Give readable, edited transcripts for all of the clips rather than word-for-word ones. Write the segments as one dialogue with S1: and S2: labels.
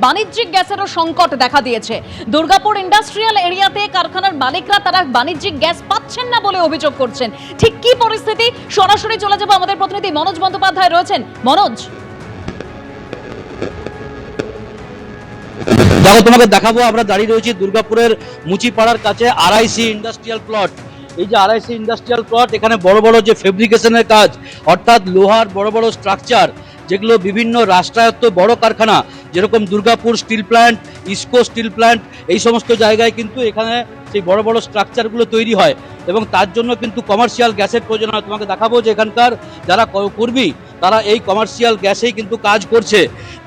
S1: বাণিজ্যিক গ্যাসেরও সংকট দেখা দিয়েছে। দুর্গাপুর ইন্ডাস্ট্রিয়াল এরিয়াতে কারখানার মালিকরা তারা বাণিজ্যিক গ্যাস পাচ্ছেন না বলে অভিযোগ করছেন। ঠিক কি পরিস্থিতি, সরাসরি চলে যাব, আমাদের প্রতিনিধি মনোজ বন্দ্যোপাধ্যায় রয়েছেন। মনোজ,
S2: দেখো তোমাকে দেখাবো, আমরা দাঁড়িয়ে রয়েছি দুর্গাপুরের মুচিপাড়ার কাছে আরআইসি ইন্ডাস্ট্রিয়াল প্লট। এই যে আরআইসি ইন্ডাস্ট্রিয়াল প্লট, এখানে বড় বড় যে ফেব্রিকেশনের কাজ, অর্থাৎ লোহার বড় বড় স্ট্রাকচার, যেগুলো বিভিন্ন রাষ্ট্রায়ত্ত বড় কারখানা যেরকম Durgapur steel plant, IISCO steel plant, এই সমস্ত জায়গায় কিন্তু এখানে সেই বড় বড় স্ট্রাকচারগুলো তৈরি হয় এবং তার জন্য কিন্তু কমার্শিয়াল গ্যাসের প্রয়োজন হয়। তোমাকে দেখাবো যে এখানকার যারা কর্মী তারা এই কমার্শিয়াল গ্যাসেই কিন্তু কাজ করছে।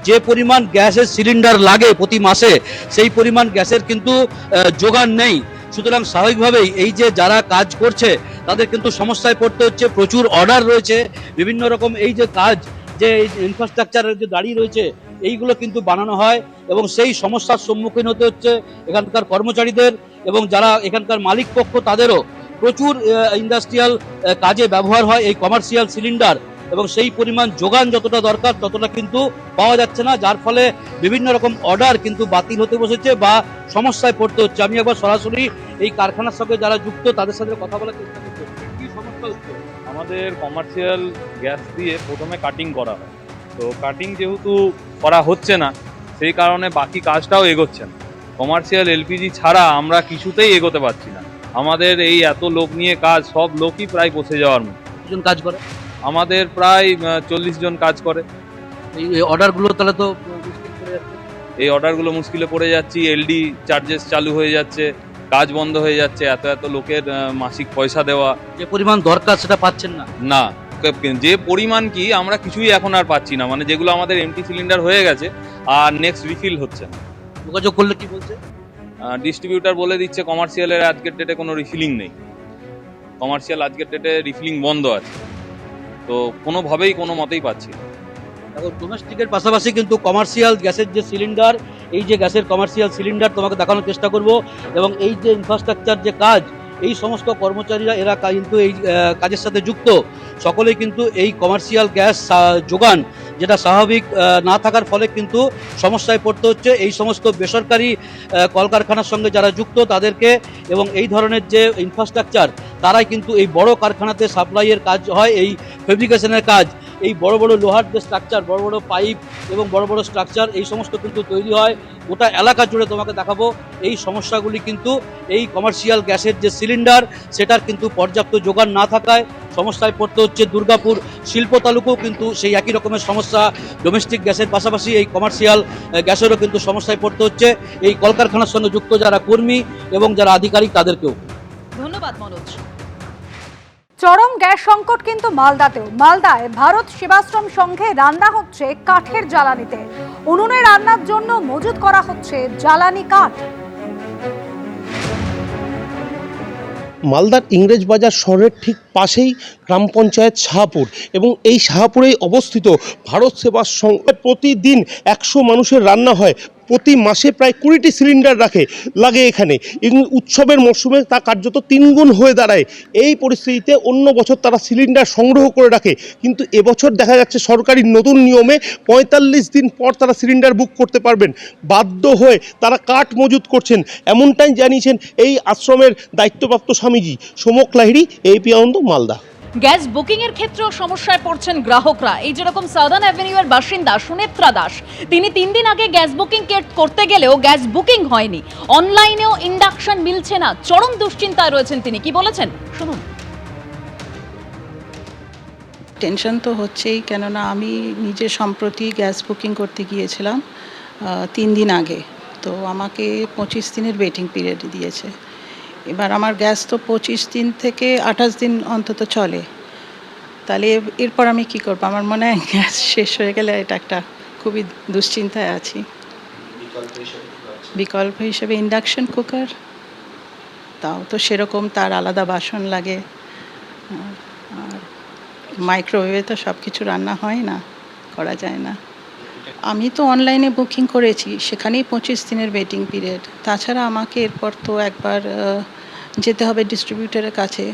S2: যে পরিমাণ গ্যাসের সিলিন্ডার লাগে প্রতি মাসে, সেই পরিমাণ গ্যাসের কিন্তু যোগান নেই। সুতরাং স্বাভাবিকভাবেই এই যে যারা কাজ করছে তাদের কিন্তু সমস্যায় পড়তে হচ্ছে। প্রচুর অর্ডার রয়েছে বিভিন্ন রকম, এই যে কাজ, যে ইনফ্রাস্ট্রাকচারের যে দাঁড়িয়ে রয়েছে এইগুলো কিন্তু বানানো হয় এবং সেই সমস্যার সম্মুখীন হতে হচ্ছে এখানকার কর্মচারীদের এবং যারা এখানকার মালিক পক্ষ তাদেরও। প্রচুর ইন্ডাস্ট্রিয়াল কাজে ব্যবহার হয় এই কমার্শিয়াল সিলিন্ডার এবং সেই পরিমাণ যোগান যতটা দরকার ততটা কিন্তু পাওয়া যাচ্ছে না, যার ফলে বিভিন্ন রকম অর্ডার কিন্তু বাতিল হতে বসেছে বা সমস্যায় পড়তে হচ্ছে। আমি একবার সরাসরি এই কারখানার সঙ্গে যারা যুক্ত তাদের সাথে কথা বলার চেষ্টা করছি। কি সমস্যা হচ্ছে?
S3: আমাদের কমার্শিয়াল গ্যাস দিয়ে প্রথমে কাটিং করা হয়, তো কাটিং যেহেতু করা হচ্ছে না সেই কারণে বাকি কাজটাও এগোচ্ছে না। কমার্শিয়াল এলপিজি ছাড়া আমরা কিছুতেই এগোতে পারছি না। আমাদের এই এত লোক নিয়ে কাজ, সব লোকই প্রায় বসে যাওয়ার মতো।
S2: কতজন কাজ করে?
S3: আমাদের প্রায় 40 জন কাজ করে।
S2: এই অর্ডারগুলো তাহলে তো মুশকিল পড়ে যাচ্ছে।
S3: এই অর্ডারগুলো মুশকিলে পড়ে যাচ্ছি, এলডি চার্জেস চালু হয়ে যাচ্ছে, কাজ বন্ধ হয়ে যাচ্ছে, এত এত লোকের মাসিক পয়সা দেওয়া।
S2: যে পরিমাণ দরকার সেটা পাচ্ছেন না।
S3: না, যে পরিমাণ কি আমরা কিছুই এখন আর পাচ্ছি না, মানে যেগুলো আমাদের এমটি সিলিন্ডার হয়ে গেছে আর নেক্সট রিফিল হচ্ছে না।
S2: যোগাযোগ করলে কি বলছে?
S3: ডিস্ট্রিবিউটার বলে দিচ্ছে কমার্শিয়ালের আজকের ডেটে কোনো রিফিলিং নেই, কমার্শিয়াল আজকের ডেটে রিফিলিং বন্ধ আছে, তো কোনোভাবেই কোনো মতেই পাচ্ছি না।
S2: দেখো, ডোমেস্টিকের পাশাপাশি কিন্তু কমার্শিয়াল গ্যাসের যে সিলিন্ডার, এই যে গ্যাসের কমার্শিয়াল সিলিন্ডার তোমাকে দেখানোর চেষ্টা করব এবং এই যে ইনফ্রাস্ট্রাকচার যে কাজ, এই সমস্ত কর্মচারীরা এরা কিন্তু এই কাজের সাথে যুক্ত। সকলেই কিন্তু এই কমার্শিয়াল গ্যাস যোগান যেটা স্বাভাবিক না থাকার ফলে কিন্তু সমস্যায় পড়তে হচ্ছে। এই সমস্ত বেসরকারি কলকারখানার সঙ্গে যারা যুক্ত তাদেরকে এবং এই ধরনের যে ইনফ্রাস্ট্রাকচার, তারাই কিন্তু এই বড় কারখানাতে সাপ্লাইয়ের কাজ হয়, এই ফেব্রিকেশনের কাজ, এই বড় বড় লোহার যে স্ট্রাকচার, বড় বড় পাইপ এবং বড় বড় স্ট্রাকচার, এই সমস্ত কিন্তু তৈরি হয়। গোটা এলাকা জুড়ে তোমাকে দেখাবো এই সমস্যাগুলি কিন্তু এই কমার্শিয়াল গ্যাসের যে সিলিন্ডার সেটার কিন্তু পর্যাপ্ত যোগান না থাকায় সমস্যায় পড়তে হচ্ছে। দুর্গাপুর শিল্প তালুকেও কিন্তু সেই একই রকমের সমস্যা। ডোমেস্টিক গ্যাসের পাশাপাশি এই কমার্শিয়াল গ্যাসেরও কিন্তু সমস্যায় পড়তে হচ্ছে এই কলকারখানার সঙ্গে যুক্ত যারা কর্মী এবং যারা আধিকারিক তাদেরকেও।
S1: ধন্যবাদ মনোজ।
S4: চরম গ্যাস সংকট কিন্তু মালদাতেও। মালদায় ভারত সেবাশ্রম সংঘে রান্না হচ্ছে কাঠের জ্বালানিতে। উনুনে রান্নার জন্য মজুত করা হচ্ছে জ্বালানি কাঠ।
S5: মালদার ইংরেজবাজার শহরের ঠিক পাশেই গ্রাম পঞ্চায়েত শাহপুর এবং এই শাহপুরেই অবস্থিত ভারত সেবাশ্রমে প্রতিদিন 100 মানুষের রান্না হয়। প্রতি মাসে প্রায় 20টি সিলিন্ডার লাগে এখানে। উৎসবের মরশুমে তা কার্যত 3 গুণ হয়ে দাঁড়ায়। এই পরিস্থিতিতে অন্য বছর তারা সিলিন্ডার সংগ্রহ করে রাখে, কিন্তু এবছর দেখা যাচ্ছে সরকারি নতুন নিয়মে 45 দিন পর তারা সিলিন্ডার বুক করতে পারবেন। বাধ্য হয়ে তারা কাঠ মজুত করছেন, এমনটাই জানিয়েছেন এই আশ্রমের দায়িত্বপ্রাপ্ত স্বামীজি সোমক লাহিড়ী, এপি আনন্দ, মালদা।
S1: গ্যাস বুকিং এর ক্ষেত্রেও সমস্যায় পড়ছেন গ্রাহকরা। এই যেরকম সাউদার্ন অ্যাভিনিউয়ের বাসিন্দা সুনেত্রা দাস, তিনি 3 দিন আগে গ্যাস বুকিং করতে গেলেও গ্যাস বুকিং হয়নি। অনলাইনেও ইন্ডাকশন মিলছে না, চরম দুশ্চিন্তায় রয়েছেন তিনি। কি বলেছেন শুনুন।
S6: টেনশন তো হচ্ছেই, কেননা আমি নিজে সম্প্রতি গ্যাস বুকিং করতে গিয়েছিলাম 3 দিন আগে, তো আমাকে 25 দিনের ওয়েটিং পিরিয়ড দিয়েছে। এবার আমার গ্যাস তো 25 দিন থেকে 28 দিন অন্তত চলে, তাহলে এরপর আমি কি করব? আমার মনে হয় গ্যাস শেষ হয়ে গেলে এটা একটা খুবই দুশ্চিন্তায় আছি। বিকল্প হিসেবে ইন্ডাকশন কুকার, তাও তো সেরকম তার আলাদা বাসন লাগে, আর মাইক্রোওয়েভে তো সব কিছু রান্না হয় না, করা যায় না। আমি তো অনলাইনে বুকিং করেছি, সেখানেই 25 দিনের ওয়েটিং পিরিয়ড। তাছাড়া আমাকে এরপর তো একবার যেতে হবে ডিস্ট্রিবিউটারের কাছে,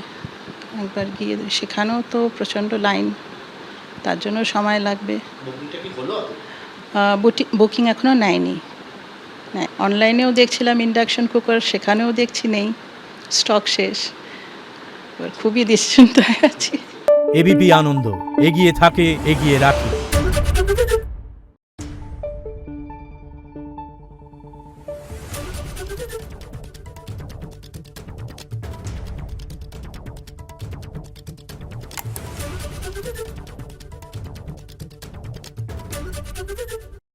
S6: একবার গিয়ে সেখানেও তো প্রচণ্ড লাইন, তার জন্য সময় লাগবে। বুকিং এখনও নেয়নি। হ্যাঁ, অনলাইনেও দেখছিলাম ইন্ডাকশন কুকার, সেখানেও দেখছি নেই, স্টক শেষ। এবার খুবই দুশ্চিন্তায় আছি।
S7: এবিপি আনন্দ, এগিয়ে থাকে, এগিয়ে রাখে।